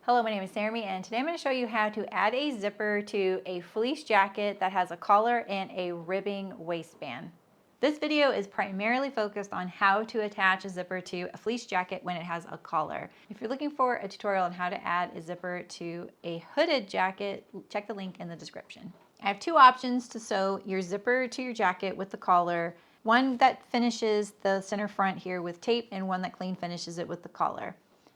Hello, my name is Sarah, and today I'm going to show you how to add a zipper to a fleece jacket that has a collar and a ribbing waistband. This video is primarily focused on how to attach a zipper to a fleece jacket when it has a collar. If you're looking for a tutorial on how to add a zipper to a hooded jacket, check the link in the description. I have two options to sew your zipper to your jacket with the collar. One that finishes the center front here with tape and one that clean finishes it with the collar.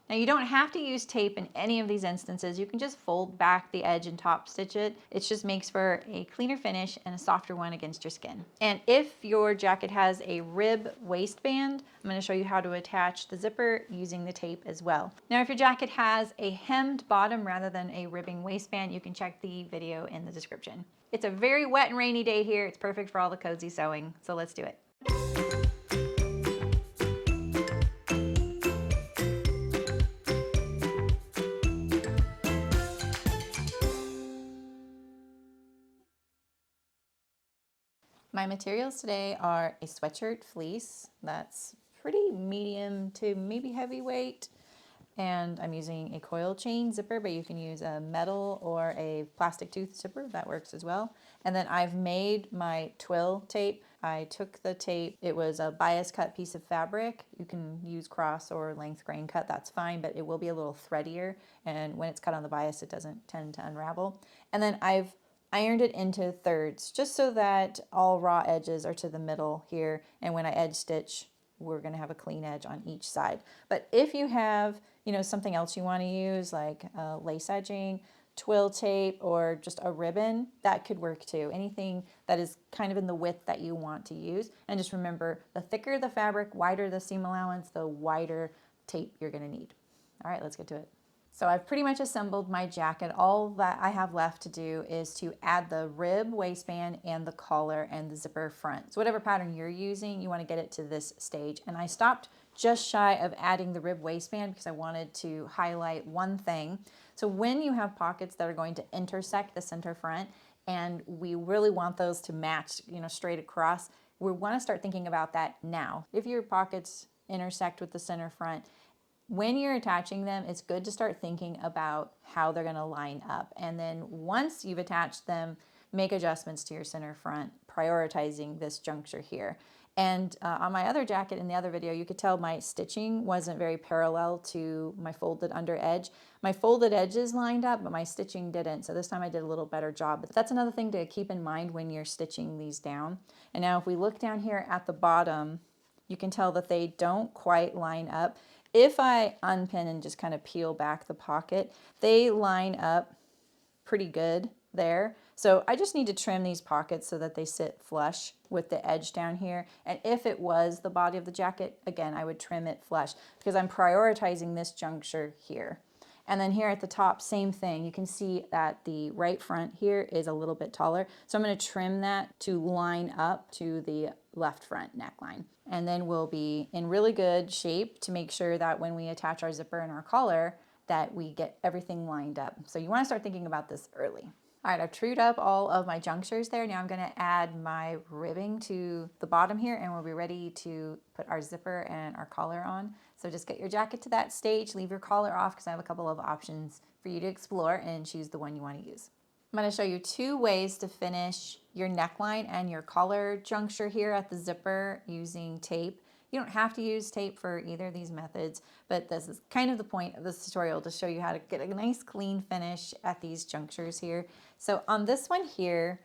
Now you don't have to use tape in any of these instances. You can just fold back the edge and top stitch it. It just makes for a cleaner finish and a softer one against your skin. And if your jacket has a rib waistband, I'm going to show you how to attach the zipper using the tape as well. Now if your jacket has a hemmed bottom rather than a ribbing waistband, you can check the video in the description. It's a very wet and rainy day here. It's perfect for all the cozy sewing, so let's do it. My materials today are a sweatshirt fleece that's pretty medium to maybe heavyweight, and I'm using a coil chain zipper, but you can use a metal or a plastic tooth zipper, that works as well. And then I've made my twill tape. I took the tape, it was a bias cut piece of fabric. You can use cross or length grain cut, that's fine, but it will be a little threadier, and when it's cut on the bias it doesn't tend to unravel. And then I've ironed it into thirds just so that all raw edges are to the middle here, and when I edge stitch we're going to have a clean edge on each side. But if you have, something else you want to use like lace edging, twill tape, or just a ribbon, that could work too. Anything that is kind of in the width that you want to use. And just remember, the thicker the fabric, wider the seam allowance, the wider tape you're going to need. All right, let's get to it. So I've pretty much assembled my jacket. All that I have left to do is to add the rib waistband and the collar and the zipper front. So whatever pattern you're using, you want to get it to this stage. And I stopped just shy of adding the rib waistband because I wanted to highlight one thing. So when you have pockets that are going to intersect the center front, and we really want those to match, straight across, we want to start thinking about that now. If your pockets intersect with the center front, when you're attaching them, it's good to start thinking about how they're going to line up. And then once you've attached them, make adjustments to your center front, prioritizing this juncture here. And on my other jacket in the other video, you could tell my stitching wasn't very parallel to my folded under edge. My folded edges lined up, but my stitching didn't. So this time I did a little better job. But that's another thing to keep in mind when you're stitching these down. And now if we look down here at the bottom, you can tell that they don't quite line up. If I unpin and just kind of peel back the pocket, they line up pretty good there. So I just need to trim these pockets so that they sit flush with the edge down here. And if it was the body of the jacket, again, I would trim it flush because I'm prioritizing this juncture here. And then here at the top, same thing. You can see that the right front here is a little bit taller. So I'm going to trim that to line up to the left front neckline. And then we'll be in really good shape to make sure that when we attach our zipper and our collar, that we get everything lined up. So you want to start thinking about this early. All right, I've trued up all of my junctures there. Now I'm going to add my ribbing to the bottom here, and we'll be ready to put our zipper and our collar on. So just get your jacket to that stage, leave your collar off because I have a couple of options for you to explore, and choose the one you want to use. I'm going to show you two ways to finish your neckline and your collar juncture here at the zipper using tape. You don't have to use tape for either of these methods, but this is kind of the point of this tutorial, to show you how to get a nice clean finish at these junctures here. So on this one here,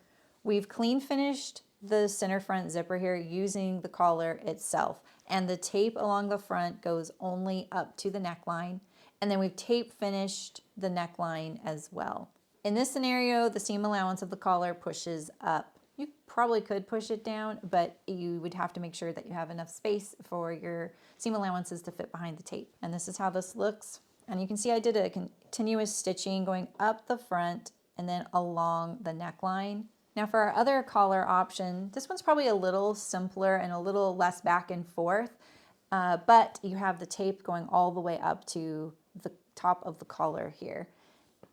we've clean finished the center front zipper here using the collar itself, and the tape along the front goes only up to the neckline, and then we've tape finished the neckline as well. In this scenario, the seam allowance of the collar pushes up. You probably could push it down, but you would have to make sure that you have enough space for your seam allowances to fit behind the tape. And this is how this looks. And you can see I did a continuous stitching going up the front and then along the neckline. Now for our other collar option, this one's probably a little simpler and a little less back and forth, but you have the tape going all the way up to the top of the collar here.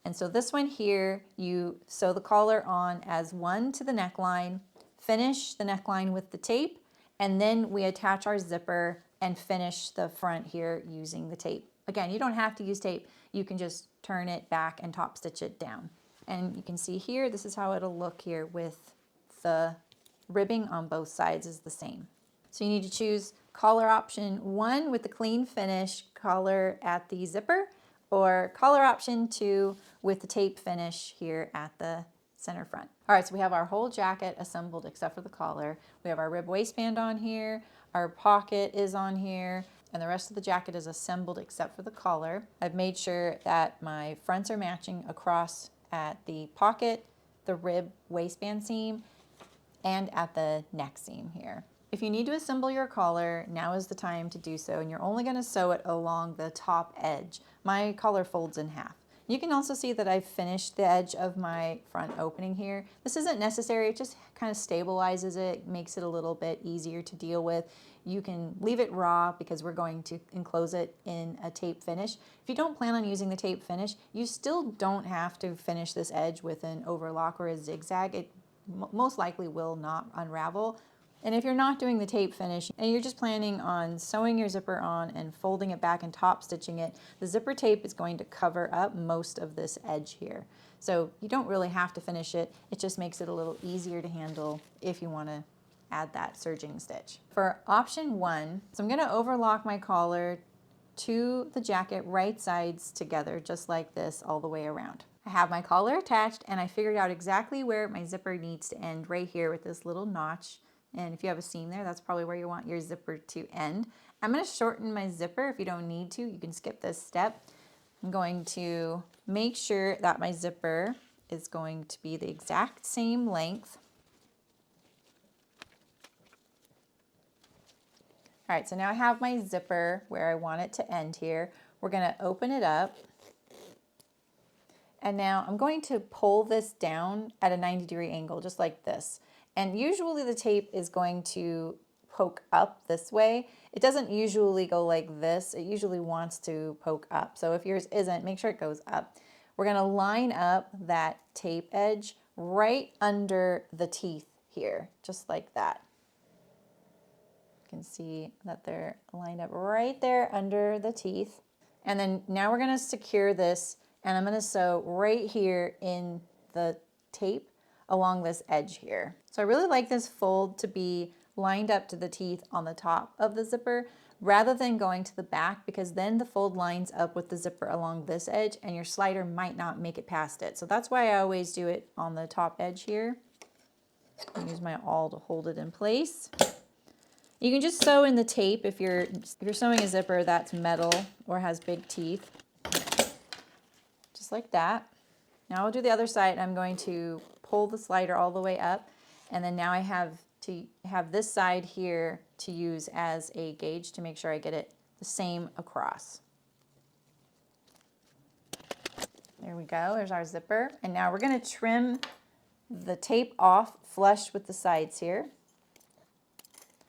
And so this one here, you sew the collar on as one to the neckline, finish the neckline with the tape, and then we attach our zipper and finish the front here using the tape. Again, you don't have to use tape. You can just turn it back and top stitch it down. And you can see here, this is how it'll look here with the ribbing on both sides is the same. So you need to choose collar option 1 with the clean finish collar at the zipper, or collar option 2 with the tape finish here at the center front. All right, so we have our whole jacket assembled except for the collar. We have our rib waistband on here, our pocket is on here, and the rest of the jacket is assembled except for the collar. I've made sure that my fronts are matching across at the pocket, the rib waistband seam, and at the neck seam here. If you need to assemble your collar, now is the time to do so, and you're only going to sew it along the top edge. My collar folds in half. You can also see that I've finished the edge of my front opening here. This isn't necessary, it just kind of stabilizes it, makes it a little bit easier to deal with. You can leave it raw because we're going to enclose it in a tape finish. If you don't plan on using the tape finish, you still don't have to finish this edge with an overlock or a zigzag. It most likely will not unravel. And if you're not doing the tape finish and you're just planning on sewing your zipper on and folding it back and top stitching it, the zipper tape is going to cover up most of this edge here. So you don't really have to finish it. It just makes it a little easier to handle if you want to add that serging stitch. For option 1, so I'm going to overlock my collar to the jacket right sides together, just like this all the way around. I have my collar attached and I figured out exactly where my zipper needs to end right here with this little notch. And if you have a seam there, that's probably where you want your zipper to end. I'm going to shorten my zipper. If you don't need to, you can skip this step. I'm going to make sure that my zipper is going to be the exact same length. All right, so now I have my zipper where I want it to end here. We're going to open it up. And now I'm going to pull this down at a 90-degree angle, just like this. And usually the tape is going to poke up this way. It doesn't usually go like this. It usually wants to poke up. So if yours isn't, make sure it goes up. We're going to line up that tape edge right under the teeth here, just like that. You can see that they're lined up right there under the teeth. And then now we're going to secure this, and I'm going to sew right here in the tape along this edge here. So I really like this fold to be lined up to the teeth on the top of the zipper rather than going to the back, because then the fold lines up with the zipper along this edge and your slider might not make it past it. So that's why I always do it on the top edge here. I use my awl to hold it in place. You can just sew in the tape if you're sewing a zipper that's metal or has big teeth. Just like that. Now I'll do the other side. I'm going to pull the slider all the way up, and then now I have to have this side here to use as a gauge to make sure I get it the same across. There we go, there's our zipper. And now we're going to trim the tape off flush with the sides here.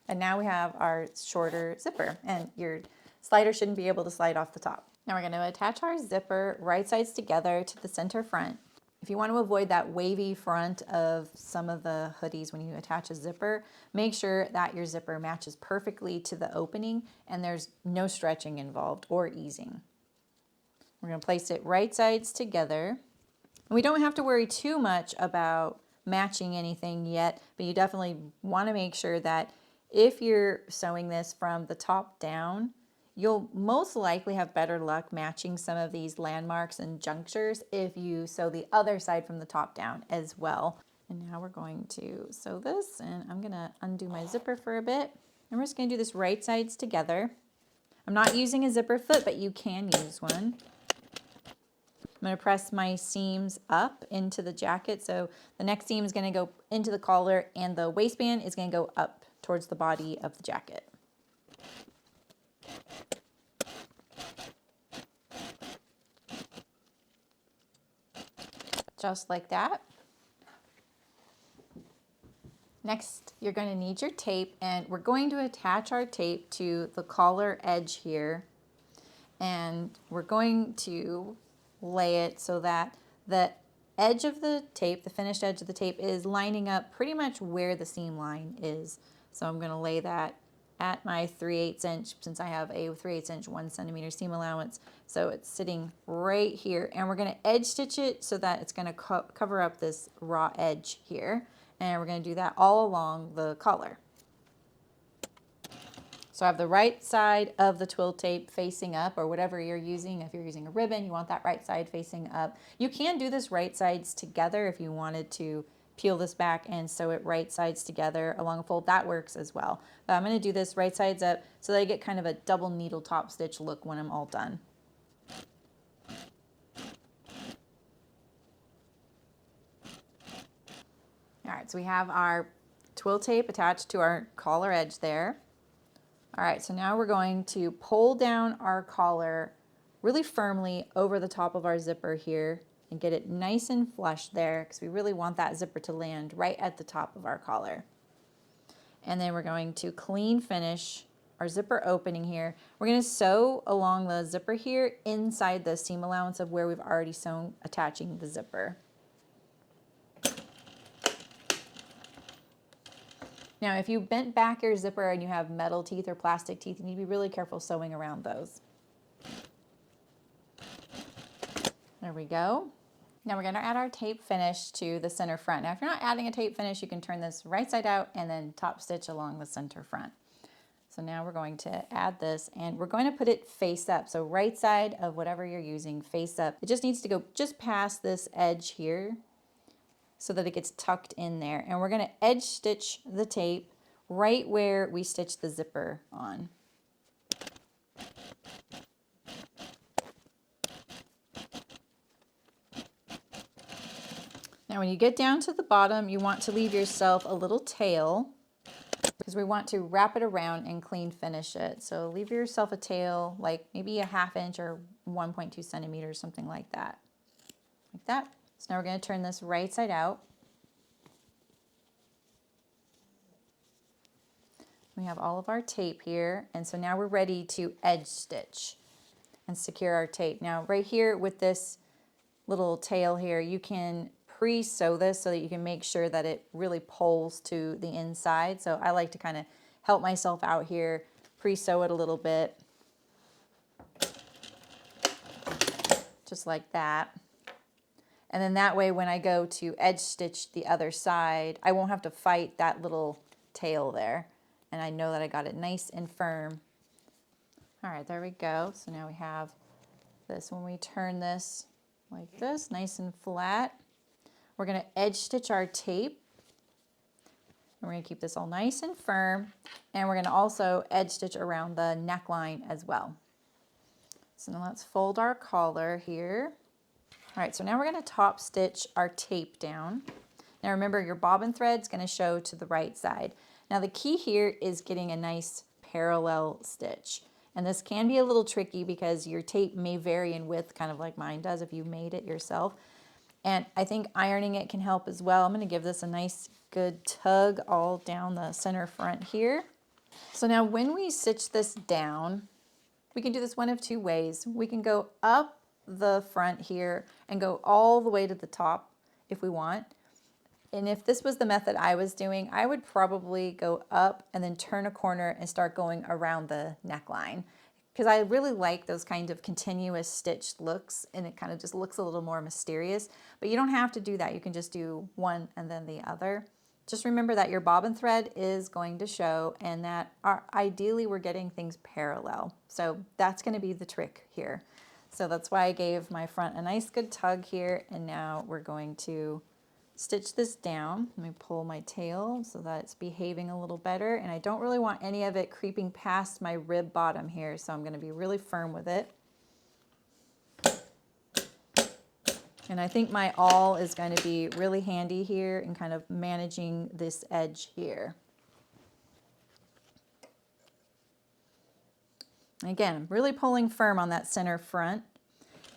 And now we have our shorter zipper, and your slider shouldn't be able to slide off the top. Now we're going to attach our zipper right sides together to the center front. If you want to avoid that wavy front of some of the hoodies when you attach a zipper, make sure that your zipper matches perfectly to the opening and there's no stretching involved or easing. We're going to place it right sides together. And we don't have to worry too much about matching anything yet, but you definitely want to make sure that if you're sewing this from the top down, you'll most likely have better luck matching some of these landmarks and junctures if you sew the other side from the top down as well. And now we're going to sew this, and I'm gonna undo my zipper for a bit. And we're just gonna do this right sides together. I'm not using a zipper foot, but you can use one. I'm gonna press my seams up into the jacket. So the next seam is gonna go into the collar, and the waistband is gonna go up towards the body of the jacket. Just like that. Next, you're going to need your tape, and we're going to attach our tape to the collar edge here, and we're going to lay it so that the edge of the tape, the finished edge of the tape, is lining up pretty much where the seam line is. So I'm going to lay that at my 3/8 inch, since I have a 3/8 inch 1 centimeter seam allowance. So it's sitting right here, and we're going to edge stitch it so that it's going to cover up this raw edge here. And we're going to do that all along the collar. So I have the right side of the twill tape facing up, or whatever you're using. If you're using a ribbon, you want that right side facing up. You can do this right sides together if you wanted to peel this back and sew it right sides together along a fold. That works as well. But I'm going to do this right sides up so that I get kind of a double needle top stitch look when I'm all done. All right, so we have our twill tape attached to our collar edge there. All right, so now we're going to pull down our collar really firmly over the top of our zipper here and get it nice and flush there, because we really want that zipper to land right at the top of our collar. And then we're going to clean finish our zipper opening here. We're going to sew along the zipper here inside the seam allowance of where we've already sewn attaching the zipper. Now, if you bent back your zipper and you have metal teeth or plastic teeth, you need to be really careful sewing around those. There we go. Now we're going to add our tape finish to the center front. Now, if you're not adding a tape finish, you can turn this right side out and then top stitch along the center front. So now we're going to add this, and we're going to put it face up. So right side of whatever you're using, face up. It just needs to go just past this edge here, so that it gets tucked in there. And we're going to edge stitch the tape right where we stitched the zipper on. Now when you get down to the bottom, you want to leave yourself a little tail, because we want to wrap it around and clean finish it. So leave yourself a tail, like maybe a 1/2 inch or 1.2 centimeters, something like that. Like that. So now we're going to turn this right side out. We have all of our tape here, and so now we're ready to edge stitch and secure our tape. Now right here with this little tail here, you can pre-sew this so that you can make sure that it really pulls to the inside. So I like to kind of help myself out here, pre-sew it a little bit, just like that. And then that way when I go to edge stitch the other side, I won't have to fight that little tail there. And I know that I got it nice and firm. All right, there we go. So now we have this. When we turn this like this, nice and flat, we're going to edge stitch our tape. And we're going to keep this all nice and firm. And we're going to also edge stitch around the neckline as well. So now let's fold our collar here. All right, so now we're going to top stitch our tape down. Now remember, your bobbin thread's going to show to the right side. Now the key here is getting a nice parallel stitch. And this can be a little tricky because your tape may vary in width, kind of like mine does if you made it yourself. And I think ironing it can help as well. I'm going to give this a nice good tug all down the center front here. So now when we stitch this down, we can do this one of two ways. We can go up the front here and go all the way to the top if we want. And if this was the method I was doing, I would probably go up and then turn a corner and start going around the neckline, because I really like those kind of continuous stitched looks, and it kind of just looks a little more mysterious. But you don't have to do that. You can just do one and then the other. Just remember that your bobbin thread is going to show, and that ideally we're getting things parallel. So that's going to be the trick here. So that's why I gave my front a nice good tug here, and now we're going to stitch this down. Let me pull my tail so that it's behaving a little better, and I don't really want any of it creeping past my rib bottom here, so I'm going to be really firm with it. And I think my awl is going to be really handy here in kind of managing this edge here. And again, I'm really pulling firm on that center front.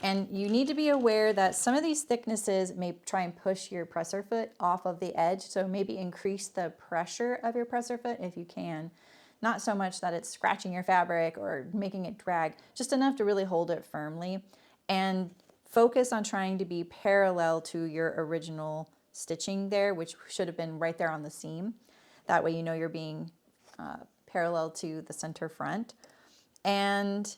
And you need to be aware that some of these thicknesses may try and push your presser foot off of the edge, so maybe increase the pressure of your presser foot if you can. Not so much that it's scratching your fabric or making it drag, just enough to really hold it firmly. And focus on trying to be parallel to your original stitching there, which should have been right there on the seam. That way you know you're being parallel to the center front. And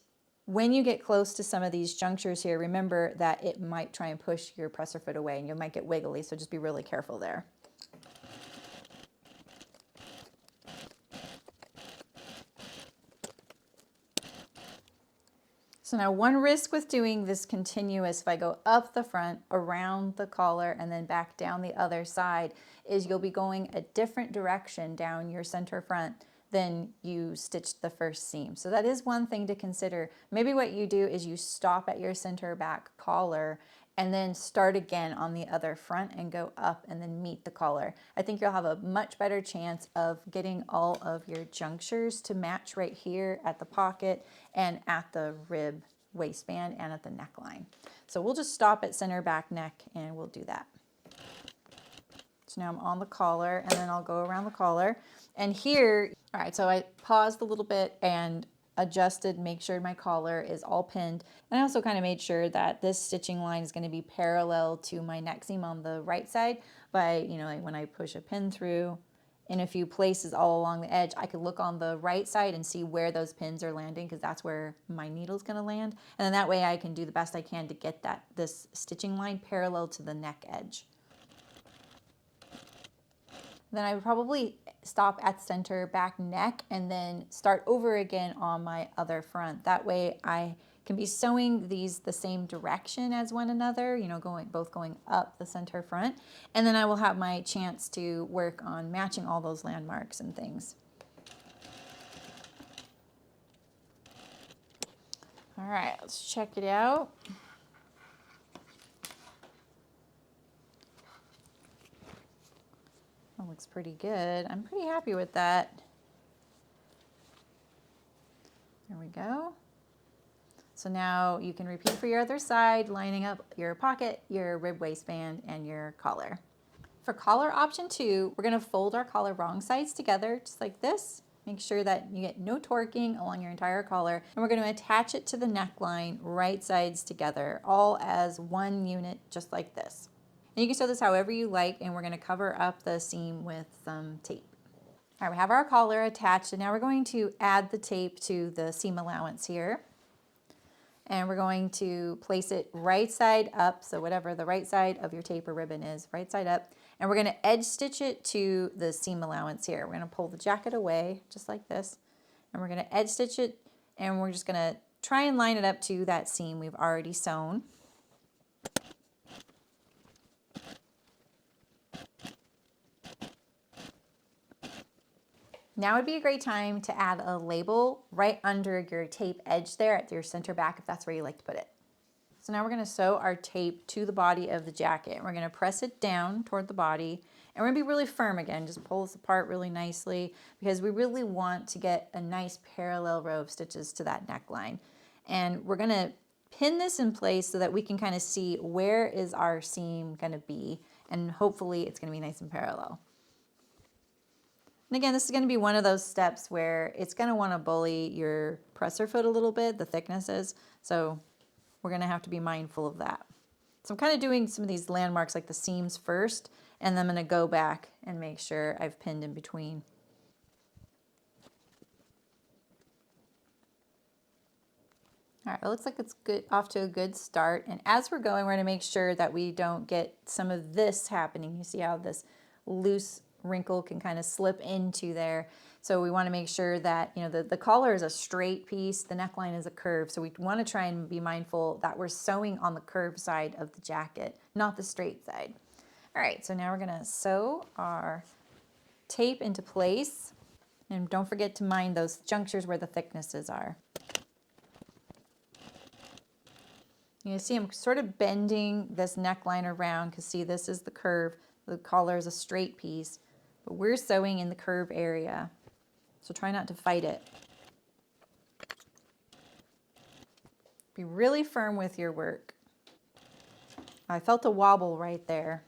when you get close to some of these junctures here, remember that it might try and push your presser foot away and you might get wiggly, so just be really careful there. So now one risk with doing this continuous, if I go up the front, around the collar, and then back down the other side, is you'll be going a different direction down your center front than you stitched the first seam. So that is one thing to consider. Maybe what you do is you stop at your center back collar and then start again on the other front and go up and then meet the collar. I think you'll have a much better chance of getting all of your junctures to match right here at the pocket and at the rib waistband and at the neckline. So we'll just stop at center back neck and we'll do that. So now I'm on the collar and then I'll go around the collar. And here, all right, so I paused a little bit and adjusted, make sure my collar is all pinned. And I also kind of made sure that this stitching line is going to be parallel to my neck seam on the right side by, like when I push a pin through in a few places all along the edge, I could look on the right side and see where those pins are landing because that's where my needle's going to land. And then that way I can do the best I can to get this stitching line parallel to the neck edge. Then I would probably stop at center back neck and then start over again on my other front. That way I can be sewing these the same direction as one another, both going up the center front. And then I will have my chance to work on matching all those landmarks and things. All right, let's check it out. That looks pretty good. I'm pretty happy with that. There we go. So now you can repeat for your other side, lining up your pocket, your rib waistband, and your collar. For collar option 2, we're going to fold our collar wrong sides together, just like this. Make sure that you get no torquing along your entire collar. And we're going to attach it to the neckline, right sides together, all as one unit, just like this. And you can sew this however you like, and we're going to cover up the seam with some tape. All right, we have our collar attached, and now we're going to add the tape to the seam allowance here. And we're going to place it right side up, so whatever the right side of your tape or ribbon is, right side up. And we're going to edge stitch it to the seam allowance here. We're going to pull the jacket away, just like this. And we're going to edge stitch it, and we're just going to try and line it up to that seam we've already sewn. Now would be a great time to add a label right under your tape edge there at your center back if that's where you like to put it. So now we're going to sew our tape to the body of the jacket. We're going to press it down toward the body and we're going to be really firm again. Just pull this apart really nicely because we really want to get a nice parallel row of stitches to that neckline. And we're going to pin this in place so that we can kind of see where is our seam going to be, and hopefully it's going to be nice and parallel. And again, this is going to be one of those steps where it's going to want to bully your presser foot a little bit, the thicknesses. So we're going to have to be mindful of that. So I'm kind of doing some of these landmarks like the seams first, and then I'm going to go back and make sure I've pinned in between. All right, it looks like it's good, off to a good start. And as we're going, we're going to make sure that we don't get some of this happening. You see how this loose wrinkle can kind of slip into there. So we want to make sure that, the collar is a straight piece, the neckline is a curve. So we want to try and be mindful that we're sewing on the curved side of the jacket, not the straight side. All right, so now we're going to sew our tape into place. And don't forget to mind those junctures where the thicknesses are. You see I'm sort of bending this neckline around because see, this is the curve. The collar is a straight piece, but we're sewing in the curve area. So try not to fight it. Be really firm with your work. I felt a wobble right there.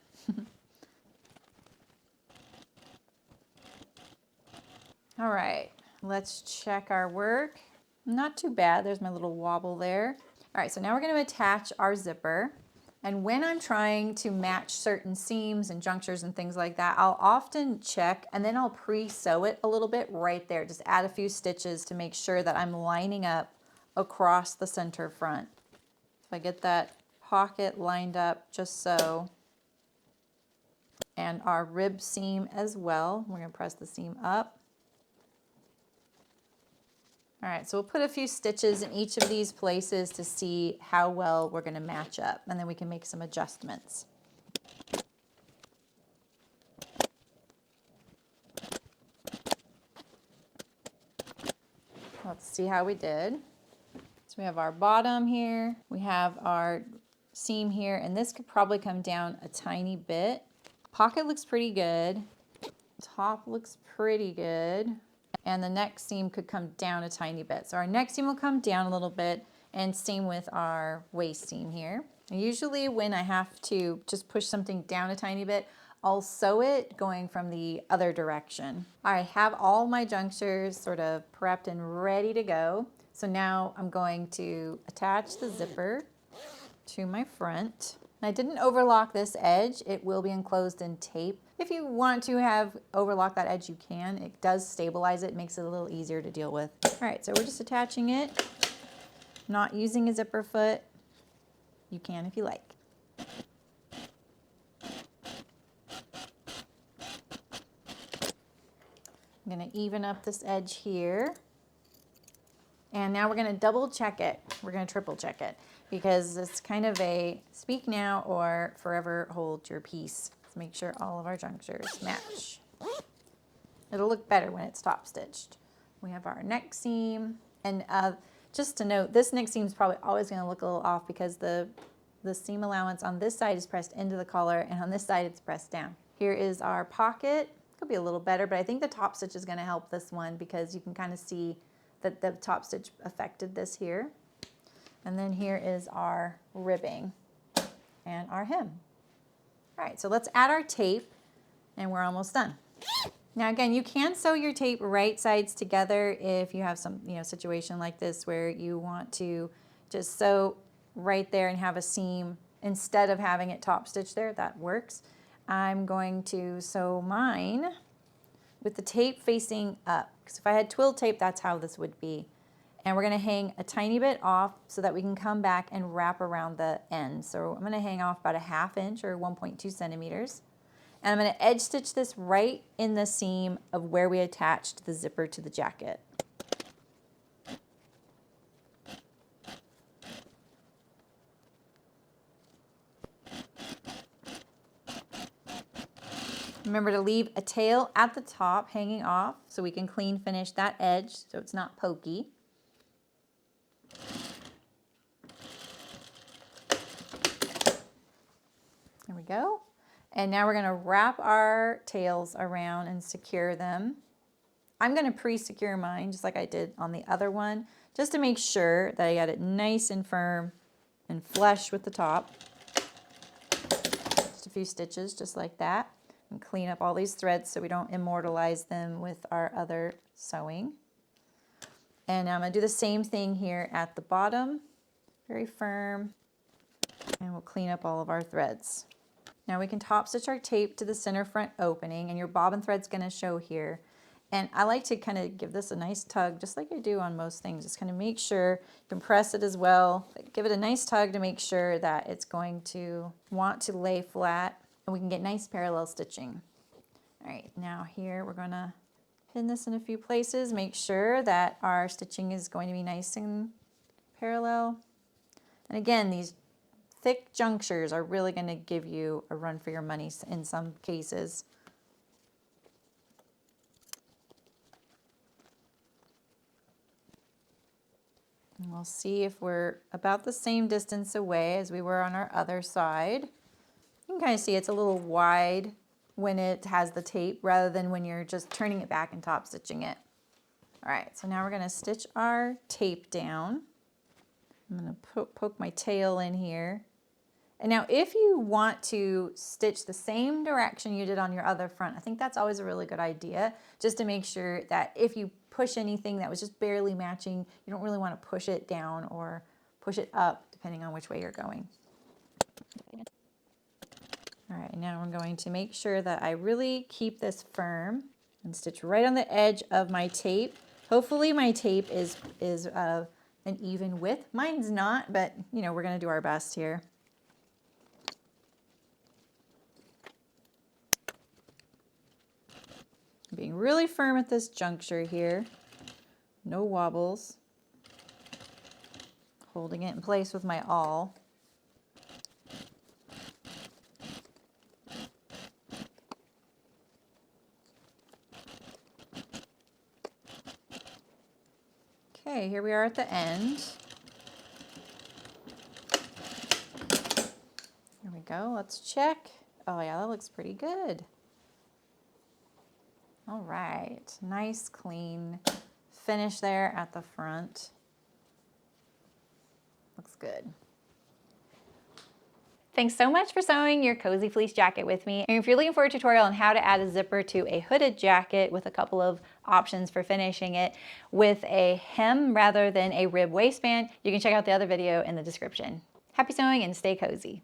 All right, let's check our work. Not too bad, there's my little wobble there. All right, so now we're going to attach our zipper. And when I'm trying to match certain seams and junctures and things like that, I'll often check and then I'll pre-sew it a little bit right there. Just add a few stitches to make sure that I'm lining up across the center front. If I get that pocket lined up just so, and our rib seam as well, we're going to press the seam up. All right, so we'll put a few stitches in each of these places to see how well we're going to match up, and then we can make some adjustments. Let's see how we did. So we have our bottom here, we have our seam here, and this could probably come down a tiny bit. Pocket looks pretty good. Top looks pretty good. And the neck seam could come down a tiny bit. So our neck seam will come down a little bit, and same with our waist seam here. And usually when I have to just push something down a tiny bit, I'll sew it going from the other direction. I have all my junctures sort of prepped and ready to go. So now I'm going to attach the zipper to my front. I didn't overlock this edge. It will be enclosed in tape. If you want to have overlock that edge, you can. It does stabilize it, makes it a little easier to deal with. All right, so we're just attaching it, not using a zipper foot. You can if you like. I'm gonna even up this edge here. And now we're gonna double check it. We're gonna triple check it because it's kind of a speak now or forever hold your peace. Let's make sure all of our junctures match. It'll look better when it's top stitched. We have our neck seam, and just to note, this neck seam is probably always gonna look a little off because the seam allowance on this side is pressed into the collar and on this side it's pressed down. Here is our pocket. Could be a little better, but I think the top stitch is gonna help this one because you can kind of see that the top stitch affected this here. And then here is our ribbing and our hem. All right, so let's add our tape and we're almost done. Now again, you can sew your tape right sides together if you have some situation like this where you want to just sew right there and have a seam instead of having it top stitched there. That works. I'm going to sew mine with the tape facing up. Because if I had twill tape, that's how this would be. And we're gonna hang a tiny bit off so that we can come back and wrap around the end. So I'm gonna hang off about a 1/2 inch or 1.2 centimeters. And I'm gonna edge stitch this right in the seam of where we attached the zipper to the jacket. Remember to leave a tail at the top hanging off so we can clean finish that edge so it's not pokey. There we go. And now we're going to wrap our tails around and secure them. I'm going to pre-secure mine just like I did on the other one, just to make sure that I got it nice and firm and flush with the top. Just a few stitches just like that. And clean up all these threads so we don't immortalize them with our other sewing. And now I'm going to do the same thing here at the bottom. Very firm. And we'll clean up all of our threads. Now we can top stitch our tape to the center front opening, and your bobbin thread's going to show here. And I like to kind of give this a nice tug, just like I do on most things. Just kind of make sure, you can press it as well. Give it a nice tug to make sure that it's going to want to lay flat, and we can get nice parallel stitching. All right, now here we're going to pin this in a few places. Make sure that our stitching is going to be nice and parallel. And again, these thick junctures are really going to give you a run for your money in some cases. And we'll see if we're about the same distance away as we were on our other side. You can kind of see it's a little wide when it has the tape rather than when you're just turning it back and top stitching it. All right, so now we're going to stitch our tape down. I'm going to poke my tail in here. And now if you want to stitch the same direction you did on your other front, I think that's always a really good idea, just to make sure that if you push anything that was just barely matching, you don't really want to push it down or push it up, depending on which way you're going. All right, now I'm going to make sure that I really keep this firm and stitch right on the edge of my tape. Hopefully my tape is an even width. Mine's not, but you know, we're gonna do our best here. Being really firm at this juncture here. No wobbles. Holding it in place with my awl. Okay, here we are at the end. Here we go, let's check. Oh yeah, that looks pretty good. All right, nice clean finish there at the front. Looks good. Thanks so much for sewing your cozy fleece jacket with me. And if you're looking for a tutorial on how to add a zipper to a hooded jacket with a couple of options for finishing it with a hem rather than a rib waistband, you can check out the other video in the description. Happy sewing and stay cozy.